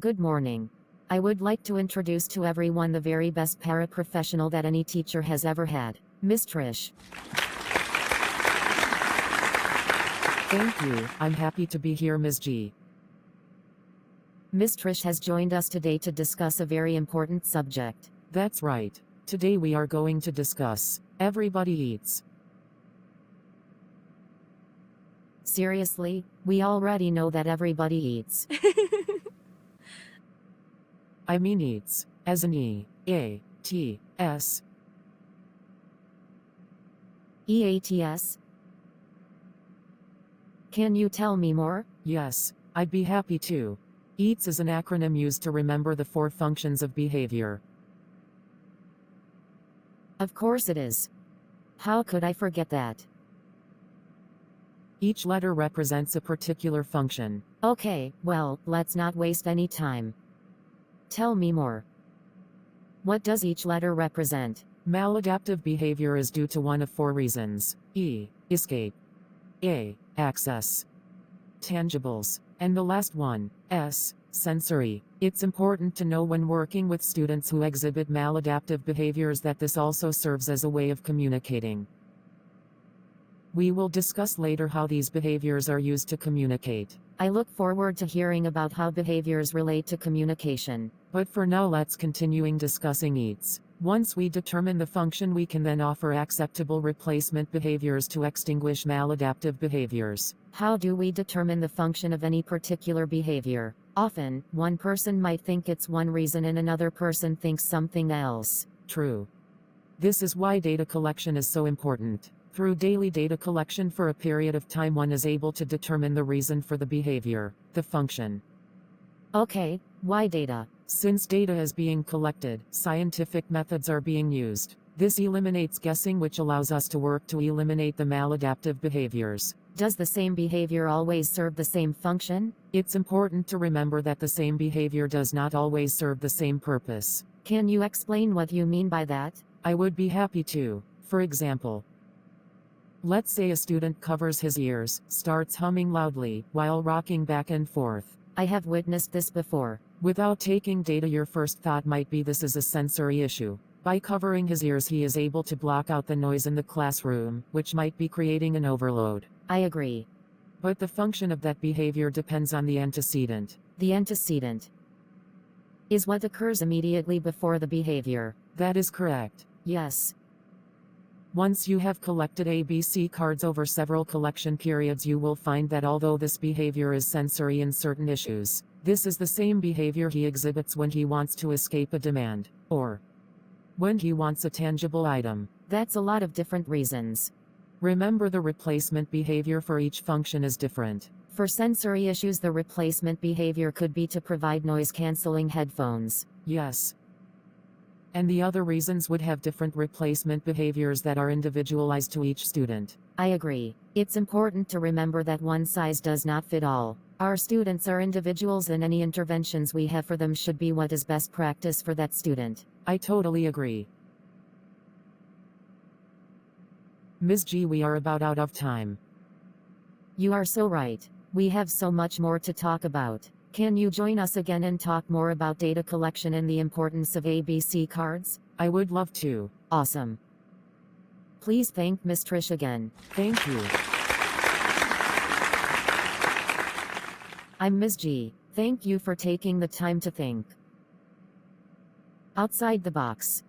Good morning. I would like to introduce to everyone the very best paraprofessional that any teacher has ever had, Miss Trish. Thank you, I'm happy to be here, Ms. G. Miss Trish has joined us today to discuss a very important subject. That's right. Today we are going to discuss everybody eats. Seriously, we already know that everybody eats. I mean eats, as in E-A-T-S. EATS? Can you tell me more? Yes, I'd be happy to. EATS is an acronym used to remember the 4 functions of behavior. Of course it is. How could I forget that? Each letter represents a particular function. Okay, well, let's not waste any time. Tell me more. What does each letter represent? Maladaptive behavior is due to one of 4 reasons. E. Escape. A. Access. Tangibles. And the last one, S. Sensory. It's important to know when working with students who exhibit maladaptive behaviors that this also serves as a way of communicating. We will discuss later how these behaviors are used to communicate. I look forward to hearing about how behaviors relate to communication. But for now, let's continuing discussing EATS. Once we determine the function, we can then offer acceptable replacement behaviors to extinguish maladaptive behaviors. How do we determine the function of any particular behavior? Often, one person might think it's one reason and another person thinks something else. True. This is why data collection is so important. Through daily data collection for a period of time, one is able to determine the reason for the behavior, the function. Okay, why data? Since data is being collected, scientific methods are being used. This eliminates guessing, which allows us to work to eliminate the maladaptive behaviors. Does the same behavior always serve the same function? It's important to remember that the same behavior does not always serve the same purpose. Can you explain what you mean by that? I would be happy to. For example, let's say a student covers his ears, starts humming loudly, while rocking back and forth. I have witnessed this before. Without taking data, your first thought might be this is a sensory issue. By covering his ears, he is able to block out the noise in the classroom, which might be creating an overload. I agree. But the function of that behavior depends on the antecedent. The antecedent is what occurs immediately before the behavior. That is correct. Yes. Once you have collected ABC cards over several collection periods, you will find that although this behavior is sensory in certain issues, this is the same behavior he exhibits when he wants to escape a demand, or when he wants a tangible item. That's a lot of different reasons. Remember, the replacement behavior for each function is different. For sensory issues, the replacement behavior could be to provide noise-canceling headphones. Yes. And the other reasons would have different replacement behaviors that are individualized to each student. I agree. It's important to remember that one size does not fit all. Our students are individuals, and any interventions we have for them should be what is best practice for that student. I totally agree. Ms. G, we are about out of time. You are so right. We have so much more to talk about. Can you join us again and talk more about data collection and the importance of ABC cards? I would love to. Awesome. Please thank Miss Trish again. Thank you. I'm Ms. G. Thank you for taking the time to think outside the box.